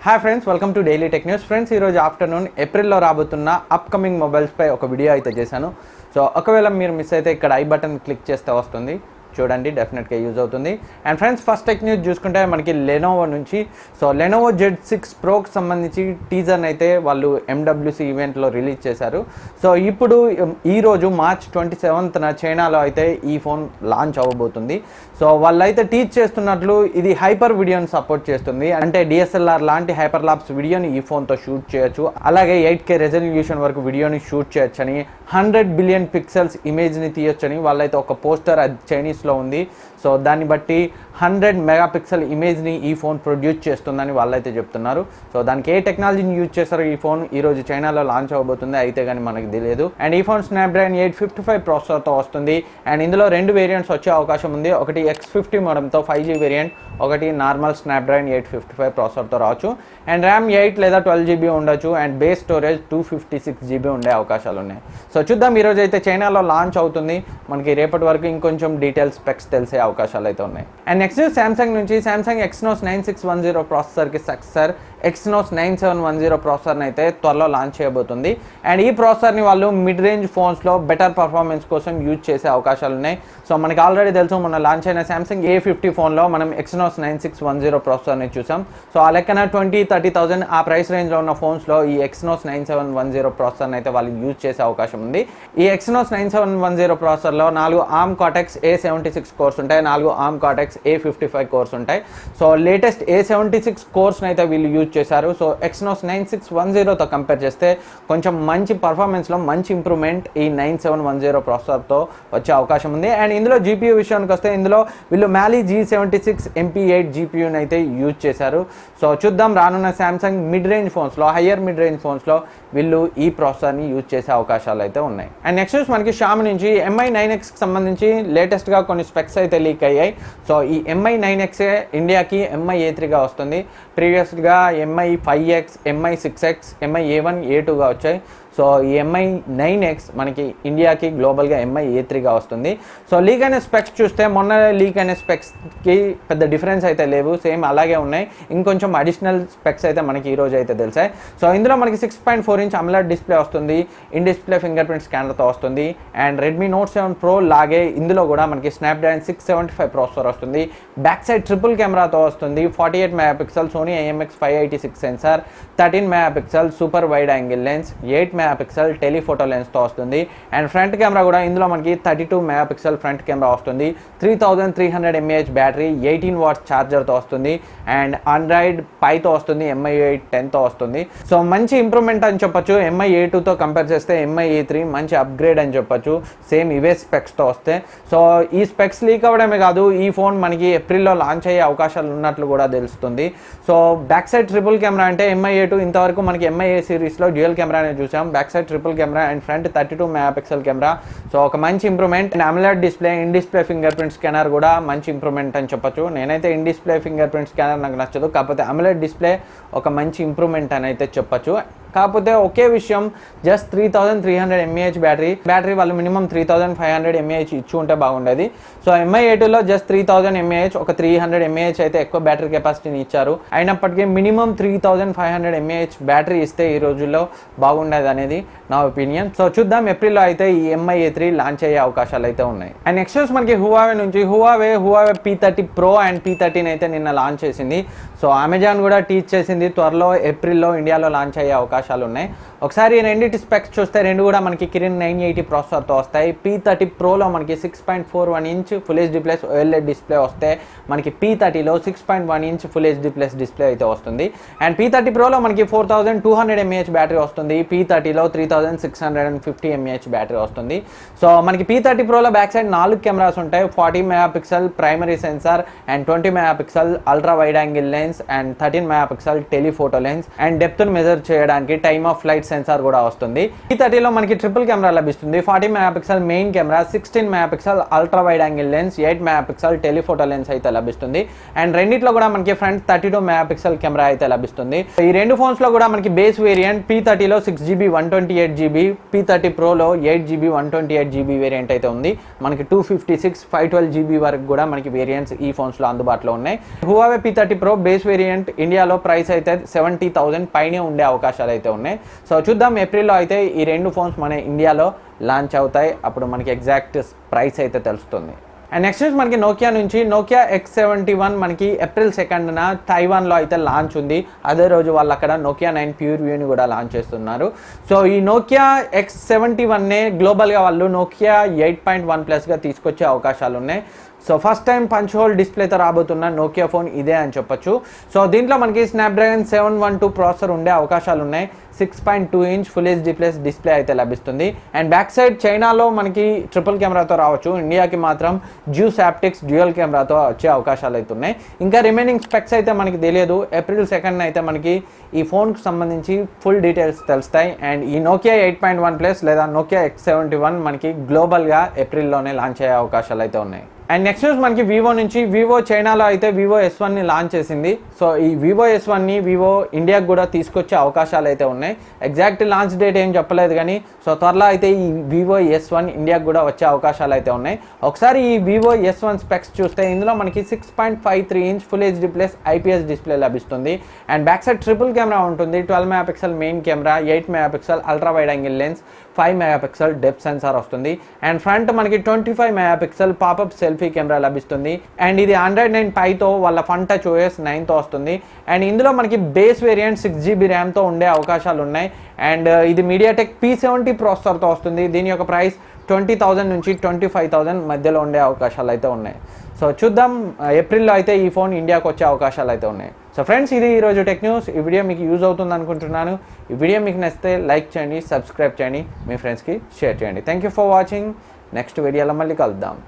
Hi friends, welcome to daily tech news. Friends, ఈరోజు afternoon ఏప్రిల్లో రాబోతున్న అప్కమింగ్ మొబైల్స్పై ఒక వీడియో అయితే చేశాను. సో ఒకవేళ మీరు మిస్ అయితే ఇక్కడ ఐ బటన్ క్లిక్ చేస్తే వస్తుంది, చూడండి, డెఫినెట్గా యూజ్ అవుతుంది. And friends, first tech news చూసుకుంటే మనకి లెనోవో నుంచి లెనోవో Z6 ప్రోకి సంబంధించి టీజర్ని అయితే వాళ్ళు MWC ఈవెంట్లో రిలీజ్ చేశారు. సో ఇప్పుడు ఈరోజు మార్చ్ 27న చైనాలో అయితే ఈ ఫోన్ లాంచ్ అవ్వబోతుంది. సో వాళ్ళైతే టీచ్ చేస్తున్నట్లు ఇది హైపర్ వీడియోని సపోర్ట్ చేస్తుంది. అంటే DSLR లాంటి హైపర్ లాప్స్ వీడియోని ఈ ఫోన్తో షూట్ చేయొచ్చు. అలాగే 8K రెజల్యూషన్ వరకు వీడియోని షూట్ చేయొచ్చని, 100 బిలియన్ పిక్సెల్స్ ఇమేజ్ని తీయొచ్చని వాళ్ళైతే ఒక పోస్టర్ అది చైనీస్లో ఉంది. సో దాన్ని బట్టి 100 మెగాపిక్సెల్ ఇమేజ్ని ఈ ఫోన్ ప్రొడ్యూస్ చేస్తుందని వాళ్ళైతే చెప్తున్నారు. సో దానికి ఏ టెక్నాలజీని యూజ్ చేస్తారో ఈ ఫోన్ ఈరోజు చైనాలో లాంచ్ అవ్వబోతుంది, అయితే కానీ మనకి తెలియదు. అండ్ ఈ ఫోన్ స్నాప్డ్రాగన్ 855 ప్రాసెసర్తో వస్తుంది. అండ్ ఇందులో 2 వేరియంట్స్ వచ్చే అవకాశం ఉంది. ఒకటి X50 మోడమ్తో 5G వేరియంట్, ఒకటి నార్మల్ స్నాప్డ్రాగన్ 855 ప్రాసెసర్తో రావచ్చు. అండ్ ర్యామ్ 8 లేదా 12GB ఉండొచ్చు. అండ్ బేస్ స్టోరేజ్ 256GB ఉండే అవకాశాలు ఉన్నాయి. సో చూద్దాం, ఈరోజు అయితే చైనాలో లాంచ్ అవుతుంది. మనకి రేపటి వరకు ఇంకొంచెం డీటెయిల్స్ స్పెక్స్ తెలిసే అవకాశాలు అయితే ఉన్నాయి. అండ్ నెక్స్ట్ సామ్సంగ్ నుంచి సామ్సంగ్ Exynos 9610 ప్రాసెసర్కి సక్సెసర్ Exynos 9710 ప్రాసెసర్ని అయితే త్వరలో లాంచ్ చేయబోతుంది. అండ్ ఈ ప్రాసెసర్ని వాళ్ళు మిడ్ రేంజ్ ఫోన్స్లో బెటర్ పర్ఫార్మెన్స్ కోసం యూజ్ చేసే అవకాశాలు ఉన్నాయి. సో మనకి ఆల్రెడీ తెలుసు, మన లాంచ్ అయిన సామ్సంగ్ A50 ఫోన్లో మనం Exynos 9610 ప్రాసెసర్ని చూసాం. సో ఆ లెక్కన 20,000-30,000 ఆ ప్రైస్ రేంజ్లో ఉన్న ఫోన్స్లో ఈ Exynos 9710 ప్రాసెసర్ని అయితే వాళ్ళు యూజ్ చేసే అవకాశం ఉంది. ఈ Exynos 9710 ప్రాసెసర్లో 4 ARM Cortex A76 కోర్స్ ఉంటాయి, 4 ARM Cortex A55 కోర్స్ ఉంటాయి. సో లేటెస్ట్ A76 కోర్స్ని అయితే వీళ్ళు యూజ్ చేశారు. సో Exynos 9610తో కంపేర్ చేస్తే కొంచెం మంచి పర్ఫార్మెన్స్లో మంచి ఇంప్రూవ్మెంట్ ఈ 9710 ప్రాసెసర్తో వచ్చే అవకాశం ఉంది. అండ్ ఇందులో GPU విషయానికి వస్తే ఇందులో వీళ్ళు Mali G76 MP8 GPUని అయితే యూజ్ చేశారు. సో చూద్దాం, రానున్న సామ్సంగ్ మిడ్ రేంజ్ ఫోన్స్లో, హయ్యర్ మిడ్ రేంజ్ ఫోన్స్లో వీళ్ళు ఈ ప్రాసెసర్ని యూజ్ చేసే అవకాశాలు అయితే ఉన్నాయి. అండ్ నెక్స్ట్ మనకి Xiaomi నుంచి Mi9Xకి సంబంధించి లేటెస్ట్గా కొన్ని స్పెక్స్ అయితే లీక్ అయ్యాయి. సో ఈ Mi9X ఇండియాకి Mi A3గా వస్తుంది. ప్రీవియస్గా Mi5X, Mi6X, Mi A1, A2గా వచ్చాయి. సో ఈ Mi9X మనకి ఇండియాకి గ్లోబల్గా Mi A3గా వస్తుంది. సో లీక్ అయిన స్పెక్స్ చూస్తే మొన్న లీక్ అయిన స్పెక్స్కి పెద్ద డిఫరెన్స్ అయితే లేవు, సేమ్ అలాగే ఉన్నాయి. ఇంకొంచెం అడిషనల్ స్పెక్స్ అయితే మనకి ఈరోజు అయితే తెలిసాయి. సో ఇందులో మనకి 6.4 ఇంచ్ AMOLED డిస్ప్లే వస్తుంది, ఇన్ డిస్ప్లే ఫింగర్ ప్రింట్ స్కానర్తో వస్తుంది. అండ్ Redmi Note 7 Pro లాగే ఇందులో కూడా మనకి స్నాప్డ్రాగన్ 675 ప్రాసెసర్ వస్తుంది. బ్యాక్ సైడ్ ట్రిపుల్ కెమెరాతో వస్తుంది. 48 megapixel Sony IMX586 sensor, 13 megapixel super wide angle lens, 8 megapixel telephoto లెన్స్తో వస్తుంది. అండ్ ఫ్రంట్ కెమెరా కూడా ఇందులో మనకి 32 మెగాపిక్సెల్ ఫ్రంట్ కెమెరా వస్తుంది. 3300 mAh బ్యాటరీ, 18 వాట్స్ ఛార్జర్తో వస్తుంది. అండ్ ఆండ్రాయిడ్ పైతో వస్తుంది, MI8 10తో వస్తుంది. సో మంచి ఇంప్రూవ్మెంట్ అని చెప్పొచ్చు. Mi A2తో కంపేర్ చేస్తే Mi A3 మంచి అప్గ్రేడ్ అని చెప్పొచ్చు, సేమ్ ఇవే స్పెక్స్తో వస్తే. సో ఈ స్పెక్స్ లీక్ అవ్వడమే కాదు, ఈ ఫోన్ మనకి ఏప్రిల్లో లాంచ్ అయ్యే అవకాశాలు ఉన్నట్లు కూడా తెలుస్తుంది. So back side triple camera అంటే Mi A2 ఇంతవరకు మనకి MIA సిరీస్లో డ్యూయల్ కెమెరానే చూసాం. Back side triple camera and front 32 megapixel camera. So ఒక మంచి improvement. And AMOLED display, in display finger print scanner కూడా మంచి ఇంప్రూవ్మెంట్ అని చెప్పొచ్చు. నేనైతే in display finger print scanner నాకు నచ్చదు, కాకపోతే AMOLED డిస్ప్లే ఒక మంచి ఇంప్రూవ్మెంట్ అని అయితే చెప్పొచ్చు. కాకపోతే ఒకే విషయం, జస్ట్ 3300 mAh బ్యాటరీ వాళ్ళు మినిమం 3500 mAh ఇచ్చి ఉంటే బాగుండేది. సో Mi A2లో జస్ట్ 3000 mAh, ఒక 300 mAh అయితే ఎక్కువ బ్యాటరీ కెపాసిటీని ఇచ్చారు. అయినప్పటికీ మినిమం 3500 mAh బ్యాటరీ ఇస్తే ఈ రోజుల్లో బాగుండేది అనేది నా ఒపీనియన్. సో చూద్దాం, ఏప్రిల్లో అయితే ఈ Mi A3 లాంచ్ అయ్యే అవకాశాలు అయితే ఉన్నాయి. అండ్ నెక్స్ట్ మనకి Huawei నుంచి Huawei P30 Pro and P30 అయితే నిన్న లాంచ్ చేసింది. సో అమెజాన్ కూడా టీచ్ చేసింది త్వరలో ఏప్రిల్లో ఇండియాలో లాంచ్ అయ్యే అవకాశాలు ఉన్నాయి. ఒకసారి రెండింటి స్పెక్స్ చూస్తే రెండు కూడా మనకి Kirin 980 ప్రాసెసర్తో వస్తాయి. P30 Proలో మనకి 6.41 inch full HD plus OLED display వస్తే మనకి P30లో 6.1 inch full HD plus display అయితే వస్తుంది. అండ్ P30 Proలో మనకి 4200 mAh బ్యాటరీ వస్తుంది. P30లో 3650 mAh బ్యాటరీ వస్తుంది. సో మనకి P30 Proలో బ్యాక్ సైడ్ 4 కెమెరాస్ ఉంటాయి. 40 megapixel primary sensor and 20 megapixel ultra wide angle lens and 13 megapixel telephoto lens. And డెప్త్ను మెజర్ చేయడానికి మనకి టైమ్ ఆఫ్ ఫ్లైట్ సెన్సార్ కూడా వస్తుంది. P30లో మనకి ట్రిపుల్ కెమెరా లభిస్తుంది. 40 megapixel main camera, 16 megapixel ultra wide angle lens, 8 megapixel telephoto lens అయితే లభిస్తుంది. And రెండిట్లో కూడా మనకి ఫ్రంట్ 32 మెగాపిక్సెల్ కెమెరా అయితే లభిస్తుంది. ఈ రెండు ఫోన్స్ లో కూడా మనకి బేస్ వేరియంట్ P30లో 6GB 128GB, P30 Proలో 8GB 128GB వేరియంట్ అయితే ఉంది. మనకి 256, 512GB వరకు కూడా మనకి వేరియంట్స్ ఈ ఫోన్స్ లో అందుబాటులో ఉన్నాయి. Huawei P30 Pro base variant ఇండియాలో ప్రైస్ అయితే 70,000 పైనే ఉండే అవకాశాలు అయితే ఉన్నాయి. సో చూద్దాం, ఏప్రిల్లో అయితే ఈ రెండు ఫోన్స్ మన ఇండియాలో లాంచ్ అవుతాయి. అప్పుడు మనకి ఎగ్జాక్ట్ ప్రైస్ అయితే తెలుస్తుంది. అండ్ నెక్స్ట్ న్యూస్ మనకి నోకియా నుంచి. Nokia X71 మనకి ఏప్రిల్ 2న తైవాన్లో అయితే లాంచ్ ఉంది. అదే రోజు వాళ్ళు అక్కడ Nokia 9 Pure Viewని కూడా లాంచ్ చేస్తున్నారు. సో ఈ Nokia X71నే గ్లోబల్గా వాళ్ళు Nokia 8.1 ప్లస్గా తీసుకొచ్చే అవకాశాలు ఉన్నాయి. So first time punch hole డిస్ప్లేతో రాబోతున్న నోకియా ఫోన్ ఇదే అని చెప్పొచ్చు. సో దీంట్లో మనకి స్నాప్డ్రాగన్ 712 ప్రాసెసర్ ఉండే అవకాశాలు ఉన్నాయి. 6.2 inch full HD plus display అయితే లభిస్తుంది. అండ్ బ్యాక్ సైడ్ చైనాలో మనకి ట్రిపుల్ కెమెరాతో రావచ్చు, ఇండియాకి మాత్రం జ్యూస్ హ్యాప్టిక్స్ డ్యూయల్ కెమెరాతో వచ్చే అవకాశాలు అయితే ఉన్నాయి. ఇంకా రిమైనింగ్ స్పెక్స్ అయితే మనకి తెలియదు. ఏప్రిల్ 2న అయితే మనకి ఈ ఫోన్కి సంబంధించి ఫుల్ డీటెయిల్స్ తెలుస్తాయి. అండ్ ఈ Nokia 8.1 ప్లస్ లేదా Nokia X71 మనకి గ్లోబల్గా ఏప్రిల్లోనే లాంచ్ అయ్యే అవకాశాలు అయితే ఉన్నాయి. అండ్ నెక్స్ట్ న్యూస్ మనకి వివో నుంచి. వివో చైనాలో అయితే Vivo S1ని లాంచ్ చేసింది. సో ఈ Vivo S1ని వివో ఇండియాకి కూడా తీసుకొచ్చే అవకాశాలు అయితే ఉన్నాయి. ఎగ్జాక్ట్ లాంచ్ డేట్ ఏం చెప్పలేదు కానీ సో త్వరలో అయితే ఈ Vivo S1 ఇండియాకి కూడా వచ్చే అవకాశాలు అయితే ఉన్నాయి. ఒకసారి ఈ Vivo S1 స్పెక్స్ చూస్తే ఇందులో మనకి 6.53 inch full HD plus IPS display లభిస్తుంది. And back side triple camera ఉంటుంది. 12 megapixel main camera, 8 megapixel ultra wide angle lens, 5 megapixel depth sensor వస్తుంది. అండ్ ఫ్రంట్ మనకి 25 మెగాపిక్సెల్ పాపప్ సెల్ఫీ కెమెరా లభిస్తుంది. And ఇది Android 9 Pieతో వాళ్ళ ఫన్ టచ్ OS 9తో వస్తుంది. And ఇందులో మనకి బేస్ వేరియంట్ 6GB ర్యామ్తో ఉండే అవకాశాలు ఉన్నాయి. అండ్ ఇది MediaTek P70 ప్రాసెసర్తో వస్తుంది. దీని యొక్క ప్రైస్ 20,000 నుంచి 25,000 మధ్యలో ఉండే అవకాశాలు అయితే ఉన్నాయి. సో చూద్దాం, ఏప్రిల్లో అయితే ఈ ఫోన్ ఇండియాకి వచ్చే అవకాశాలు అయితే ఉన్నాయి. సో ఫ్రెండ్స్, ఇది ఈరోజు టెక్ న్యూస్. ఈ వీడియో మీకు యూజ్ అవుతుంది అనుకుంటున్నాను. ఈ వీడియో మీకు నచ్చితే లైక్ చేయండి, సబ్స్క్రైబ్ చేయండి, మీ ఫ్రెండ్స్కి షేర్ చేయండి. Thank you for watching. Next వీడియోలో మళ్ళీ కలుద్దాం.